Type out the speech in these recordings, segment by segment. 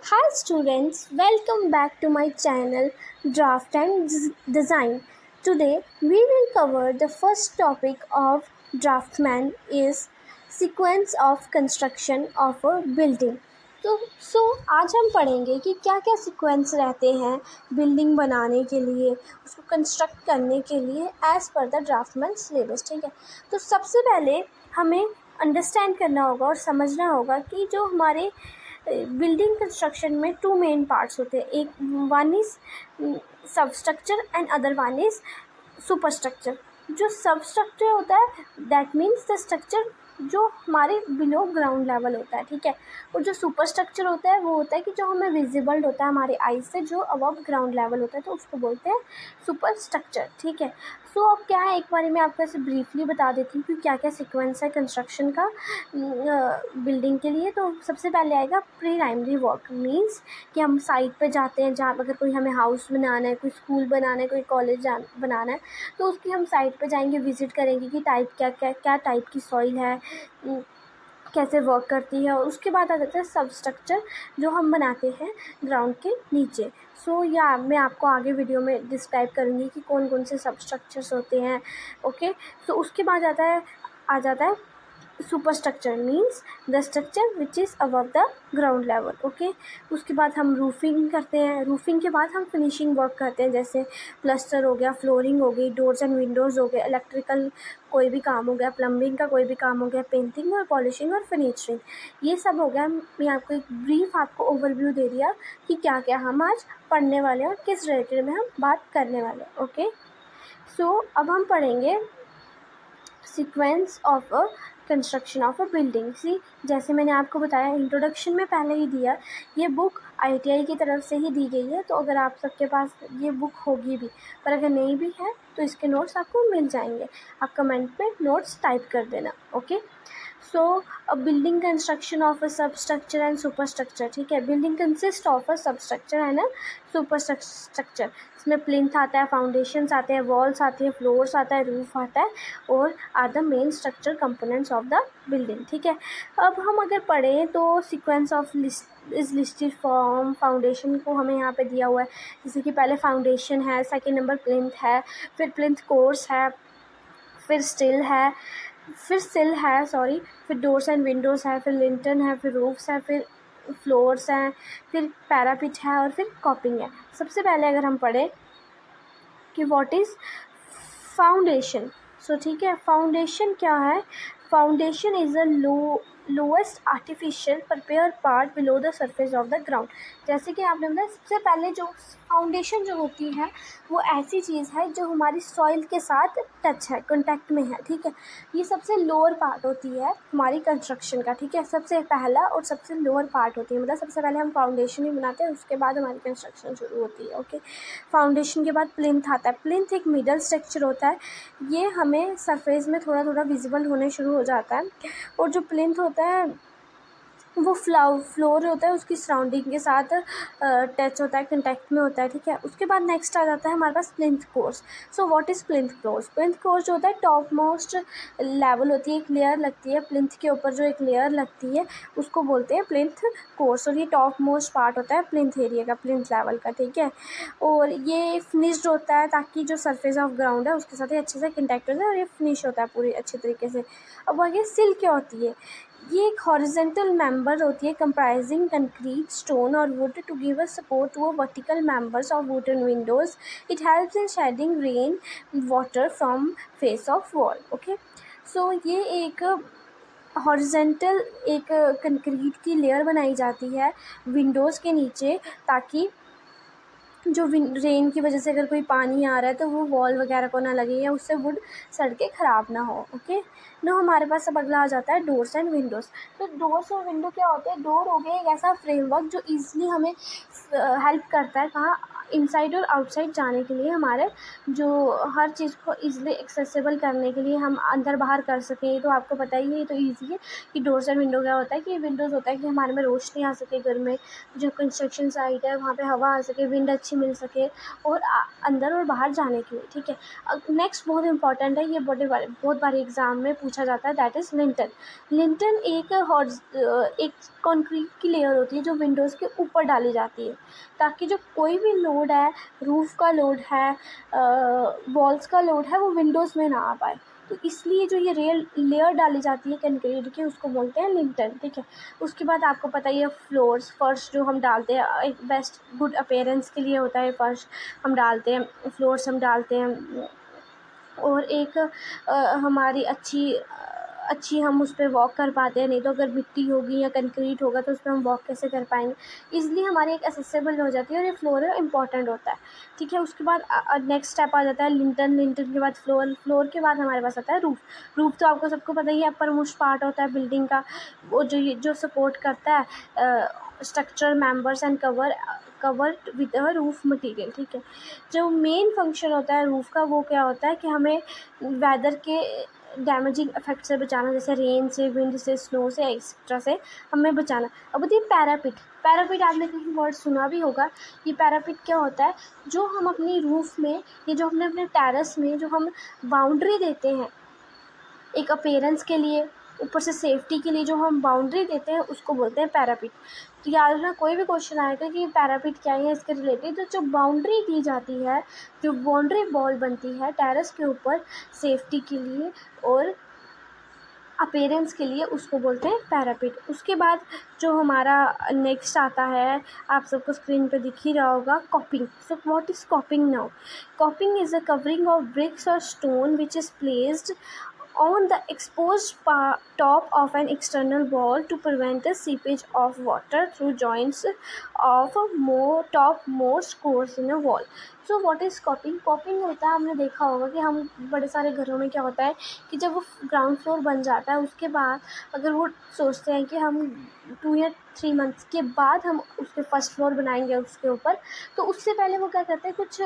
Hi students, welcome back to my channel Draft and Design. Today we will cover the first topic of Draftman is sequence of construction of a building. तो आज हम पढ़ेंगे कि क्या क्या sequence रहते हैं बिल्डिंग बनाने के लिए, उसको कंस्ट्रक्ट करने के लिए as per the draughtsman syllabus. ठीक है, तो सबसे पहले हमें अंडरस्टैंड करना होगा और समझना होगा कि जो हमारे बिल्डिंग कंस्ट्रक्शन में टू मेन पार्ट्स होते हैं। एक one is substructure and other one is super structure. जो सबस्ट्रक्चर होता है दैट मीन्स द स्ट्रक्चर जो हमारे बिलो ग्राउंड लेवल होता है। ठीक है, और जो सुपर स्ट्रक्चर होता है वो होता है कि जो हमें विजिबल होता है हमारे आईज से, जो अबव ग्राउंड लेवल होता है, तो उसको बोलते हैं सुपर स्ट्रक्चर। ठीक है, सो अब क्या है, एक बार मैं आपको ऐसे ब्रीफली बता देती हूँ कि क्या क्या सीक्वेंस है कंस्ट्रक्शन का बिल्डिंग के लिए। तो सबसे पहले आएगा प्री प्राइमरी वर्क, मीन्स कि हम साइट पे जाते हैं जहाँ अगर कोई हमें हाउस बनाना है, कोई स्कूल बनाना है, कोई कॉलेज बनाना है, तो उसकी हम साइट पे जाएंगे, विजिट करेंगे कि टाइप क्या टाइप की सॉइल है, कैसे वर्क करती है। और उसके बाद आ जाता है सब स्ट्रक्चर जो हम बनाते हैं ग्राउंड के नीचे। या मैं आपको आगे वीडियो में डिस्क्राइब करूँगी कि कौन कौन से सब स्ट्रक्चर्स होते हैं। ओके, सो उसके बाद आ जाता है super structure, means the structure which is above the ground level. Okay, उसके बाद हम रूफिंग करते हैं, रूफिंग के बाद हम फिनिशिंग वर्क करते हैं, जैसे प्लास्टर हो गया, फ्लोरिंग हो गई, डोर्स एंड विंडोज़ हो गए, इलेक्ट्रिकल कोई भी काम हो गया, प्लम्बिंग का कोई भी काम हो गया, पेंटिंग और पॉलिशिंग और फिनिशिंग, ये सब हो गया। मैं आपको एक ब्रीफ आपको ओवरव्यू दे दिया कि क्या क्या हम आज पढ़ने वाले हैं और किस रिलेटेड में हम बात करने वाले हैं। ओके, अब हम पढ़ेंगे sequence of a construction of a building. See, जैसे मैंने आपको बताया इंट्रोडक्शन में पहले ही दिया, ये बुक आईटीआई की तरफ से ही दी गई है। तो अगर आप सबके पास ये बुक होगी भी, पर अगर नहीं भी है तो इसके नोट्स आपको मिल जाएंगे, आप कमेंट पे नोट्स टाइप कर देना। Okay, a building construction of अ सब स्ट्रक्चर एंड सुपर स्ट्रक्चर। ठीक है, बिल्डिंग कंसिस्ट ऑफ अ सब स्ट्रक्चर है ना, सुपर स्ट्रक्चर। इसमें प्लिंथ आता है, फाउंडेशंस आते हैं, वॉल्स आती है, फ्लोर्स आता है, रूफ आता है, और are the main structure components of the building. ठीक है, अब हम अगर पढ़ें तो sequence of is listed form. Foundation को हमें यहाँ पे दिया हुआ है, जैसे कि पहले फाउंडेशन है, सेकेंड नंबर प्लिंथ है, फिर प्लिंथ कोर्स है, फिर सिल है सॉरी, फिर डोर्स एंड विंडोज़ है, फिर लिंटन है, फिर रूफ्स है, फिर फ्लोर्स हैं, फिर पैरापिट है, और फिर कॉपिंग है। सबसे पहले अगर हम पढ़ें कि व्हाट इज़ फाउंडेशन। ठीक है, फाउंडेशन क्या है? Foundation is a lowest artificial prepare part below the surface of the ground. जैसे कि आपने बताया, सबसे पहले जो फाउंडेशन जो होती है वो ऐसी चीज़ है जो हमारी सॉइल के साथ टच है, कॉन्टैक्ट में है। ठीक है, ये सबसे लोअर पार्ट होती है हमारी कंस्ट्रक्शन का। ठीक है, सबसे पहला और सबसे लोअर पार्ट होती है, मतलब सबसे पहले हम फाउंडेशन ही बनाते हैं, उसके बाद हमारी कंस्ट्रक्शन शुरू होती है। ओके, फाउंडेशन के बाद प्लिंथ आता है। प्लिंथ एक मिडल स्ट्रक्चर होता है, ये हमें सरफेस में थोड़ा थोड़ा विजिबल होने शुरू हो जाता है। और जो प्लिंथ होता है वो फ्लोर होता है, उसकी सराउंडिंग के साथ टच होता है, कंटेक्ट में होता है। ठीक है, उसके बाद नेक्स्ट आ जाता है हमारे पास plinth course. What is plinth course? Plinth course जो होता है टॉप मोस्ट लेवल होती है, एक लेयर लगती है प्लिंथ के ऊपर, जो एक लेयर लगती है उसको बोलते हैं प्लिंथ कोर्स, और ये टॉप मोस्ट पार्ट होता है प्लिंथ एरिया का, प्लिंथ लेवल का। ठीक है, और ये फिनिश्ड होता है ताकि जो सरफेस ऑफ ग्राउंड है उसके साथ ही अच्छे से कंटेक्ट हो जाए, और ये फिनिश होता है पूरी अच्छे तरीके से। अब आगे सिल क्या होती है? ये एक हॉरिजेंटल मेंबर होती है कंप्राइजिंग कंक्रीट, स्टोन और wood to give a support to a vertical members of wooden windows. It helps in shedding rain water from face of wall. Okay, ये एक हॉरिजेंटल एक कंक्रीट की लेयर बनाई जाती है विंडोज़ के नीचे, ताकि जो रेन की वजह से अगर कोई पानी आ रहा है तो वो वॉल वगैरह को ना लगे, या उससे वुड सड़ के ख़राब ना हो। ओके, हमारे पास अब अगला आ जाता है डोर्स एंड विंडोज़। तो डोर्स और विंडो क्या होते हैं? डोर हो गया एक ऐसा फ्रेमवर्क जो ईज़िली हमें हेल्प करता है कहाँ, इनसाइड और आउटसाइड जाने के लिए, हमारे जो हर चीज़ को ईज़िली एक्सेसिबल करने के लिए, हम अंदर बाहर कर सकें। तो आपको पता ही है, ये तो ईज़ी है कि डोर्स एंड विंडो क्या होता है कि विंडोज़ होता है कि हमारे में रोशनी आ सके घर में, जो कंस्ट्रक्शन साइट है वहाँ पे हवा आ सके, विंड अच्छी मिल सके और अंदर और बाहर जाने के लिए, ठीक है। अब नेक्स्ट बहुत इंपॉर्टेंट है, ये बहुत बार एग्ज़ाम में पूछा जाता है, दैट इज़ लिंटल। लिंटल एक कंक्रीट की लेयर होती है जो विंडोज़ के ऊपर डाली जाती है, ताकि जो कोई भी लोड है, रूफ़ का लोड है, वॉल्स का लोड है, वो विंडोज़ में ना आ पाए। तो इसलिए जो ये लेयर डाली जाती है कंक्रीट की, उसको बोलते हैं लिंटल, ठीक है। उसके बाद आपको पता ही है फर्श जो हम डालते हैं, एक बेस्ट गुड अपीयरेंस के लिए होता है, फर्श हम डालते हैं, फ्लोर्स हम डालते हैं। और एक हमारी अच्छी हम उस पर वॉक कर पाते हैं, नहीं तो अगर मिट्टी होगी या कंक्रीट होगा तो उस पर हम वॉक कैसे कर पाएंगे। इसलिए हमारी एक एक्सेसिबल हो जाती है और ये फ्लोर इंपॉर्टेंट होता है, ठीक है। उसके बाद नेक्स्ट स्टेप आ जाता है लिंटल के बाद फ्लोर के बाद हमारे पास आता है रूफ़ तो आपको सबको पता ही है, अपर मोस्ट पार्ट होता है बिल्डिंग का, वो जो सपोर्ट करता है structural members and covered with a roof material, ठीक है। जो मेन फंक्शन होता है रूफ़ का, वो क्या होता है कि हमें वेदर के डैमेजिंग इफेक्ट से बचाना, जैसे रेन से, विंड से, स्नो से, एक्सेट्रा से हमें बचाना। अब होती है पैरापिट आपने कहीं वर्ड सुना भी होगा। ये पैरापिट क्या होता है, जो हम अपनी रूफ़ में, ये जो हमने अपने टेरेस में जो हम बाउंड्री देते हैं एक अपीयरेंस के लिए, ऊपर से सेफ्टी के लिए जो हम बाउंड्री देते हैं, उसको बोलते हैं पैरापिट। तो याद रखना, कोई भी क्वेश्चन आएगा कि पैरापिट क्या है इसके रिलेटेड, तो जो बाउंड्री दी जाती है, जो बाउंड्री वॉल बनती है टेरेस के ऊपर सेफ्टी के लिए और अपीयरेंस के लिए, उसको बोलते हैं पैरापिट। उसके बाद जो हमारा नेक्स्ट आता है, आप सबको स्क्रीन पे दिख ही रहा होगा, कॉपिंग। So what is कॉपिंग now? कॉपिंग is a covering of bricks or stone which is placed on the exposed top of an external wall to prevent the seepage of water through joints of topmost cores in a wall. So what is कॉपिंग होता है, आपने देखा होगा कि हम बड़े सारे घरों में क्या होता है कि जब वो ग्राउंड फ्लोर बन जाता है, उसके बाद अगर वो सोचते हैं कि हम 2 या 3 मंथ्स के बाद हम उसके फर्स्ट फ्लोर बनाएंगे उसके ऊपर, तो उससे पहले वो क्या करते हैं, कुछ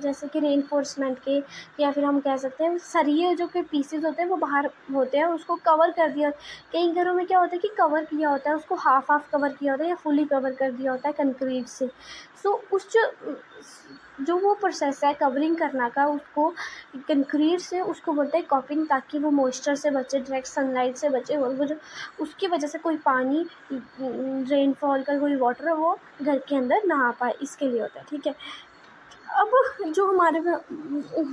जैसे कि रेनफोर्समेंट के, या फिर हम कह सकते हैं सरिये जो के पीसेस होते हैं वो बाहर होते हैं, उसको कवर कर दिया। कई घरों में क्या होता है कि कवर किया होता है, उसको हाफ कवर किया होता है या फुली कवर कर दिया होता है कंक्रीट से। सो उस जो वो प्रोसेस है कवरिंग करना का, उसको कंक्रीट से, उसको बोलते हैं कॉपिंग, ताकि वो मॉइस्चर से बचे, डायरेक्ट सनलाइट से बचे, और वो जो उसकी वजह से कोई पानी, रेनफॉल का कोई वाटर वो घर के अंदर ना आ पाए, इसके लिए होता है, ठीक है। अब जो हमारे में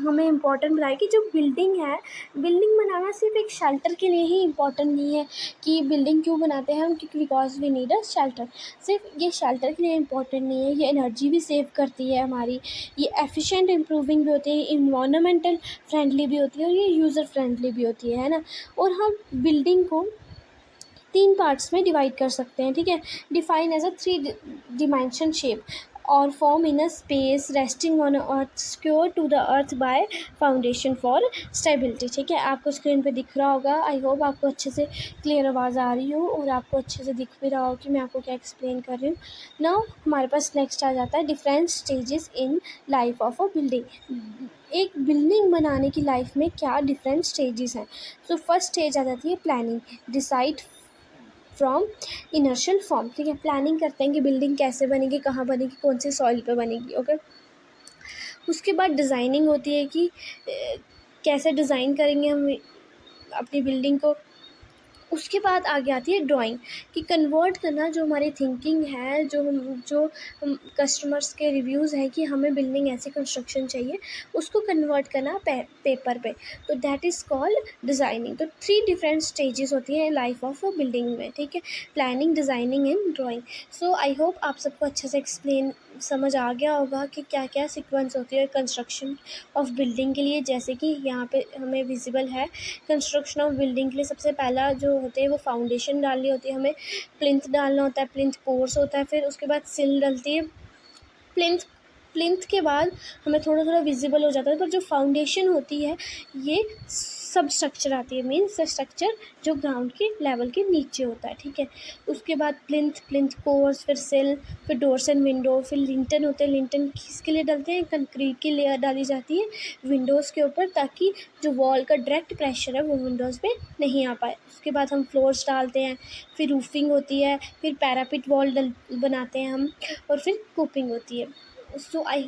हमें इम्पोर्टेंट रहा है कि जो बिल्डिंग है, बिल्डिंग बनाना सिर्फ एक शेल्टर के लिए ही इम्पोर्टेंट नहीं है कि बिल्डिंग क्यों बनाते हैं हम, क्योंकि because we need a shelter. सिर्फ ये शेल्टर के लिए इम्पोर्टेंट नहीं है, ये एनर्जी भी सेव करती है हमारी, ये एफिशिएंट इम्प्रूविंग भी होती है, इन्वायरमेंटल फ्रेंडली भी होती है और ये यूज़र फ्रेंडली भी होती है ना। और हम बिल्डिंग को 3 पार्ट्स में डिवाइड कर सकते हैं, ठीक है। Define as a 3 dimension shape और form in a space resting on earth, secure to the earth by foundation for stability, ठीक है। आपको स्क्रीन पे दिख रहा होगा, आई होप आपको अच्छे से क्लियर आवाज़ आ रही हो और आपको अच्छे से दिख भी रहा हो कि मैं आपको क्या एक्सप्लेन कर रही हूँ। नाउ हमारे पास नेक्स्ट आ जाता है different stages in life of a building. एक बिल्डिंग बनाने की लाइफ में क्या डिफरेंट स्टेजेस हैं। सो फर्स्ट स्टेज आ जाती है planning, decide from inertial form, ठीक है। प्लानिंग करते हैं कि बिल्डिंग कैसे बनेगी, कहाँ बनेगी, कौन से सॉइल पे बनेगी, ओके। उसके बाद डिज़ाइनिंग होती है कि कैसे डिज़ाइन करेंगे हम अपनी बिल्डिंग को। उसके बाद आगे आती है ड्राइंग, कि कन्वर्ट करना जो हमारी थिंकिंग है, जो हम कस्टमर्स के रिव्यूज़ हैं कि हमें बिल्डिंग ऐसी कंस्ट्रक्शन चाहिए, उसको कन्वर्ट करना पेपर पे, तो दैट इज़ कॉल्ड डिज़ाइनिंग। तो 3 डिफरेंट स्टेजेस होती हैं लाइफ ऑफ अ बिल्डिंग में, ठीक है। Planning, designing and drawing. So I hope आप सबको अच्छे से एक्सप्लेन समझ आ गया होगा कि क्या क्या सीक्वेंस होती है कंस्ट्रक्शन ऑफ बिल्डिंग के लिए। जैसे कि यहाँ पे हमें विजिबल है, कंस्ट्रक्शन ऑफ बिल्डिंग के लिए सबसे पहला जो होते हैं वो फाउंडेशन डालनी होती है, हमें प्लिंथ डालना होता है, प्लिंथ कोर्स होता है, फिर उसके बाद सिल डलती है। प्लिंथ प्लिंथ के बाद हमें थोड़ा थोड़ा विजिबल हो जाता है, पर जो फाउंडेशन होती है ये सब स्ट्रक्चर आती है, मीन्स स्ट्रक्चर जो ग्राउंड के लेवल के नीचे होता है, ठीक है। उसके बाद प्लिंथ कोर्स, फिर सिल, फिर डोर्स एंड विंडो, फिर लिंटन होते हैं। लिंटन किसके लिए डलते हैं? कंक्रीट की लेयर डाली जाती है विंडोज़ के ऊपर, ताकि जो वॉल का डायरेक्ट प्रेशर है वो विंडोज़ पे नहीं आ पाए। उसके बाद हम फ्लोर्स डालते हैं, फिर रूफिंग होती है, फिर पैरापिट वॉल बनाते हैं हम, और फिर कूपिंग होती है। सो आई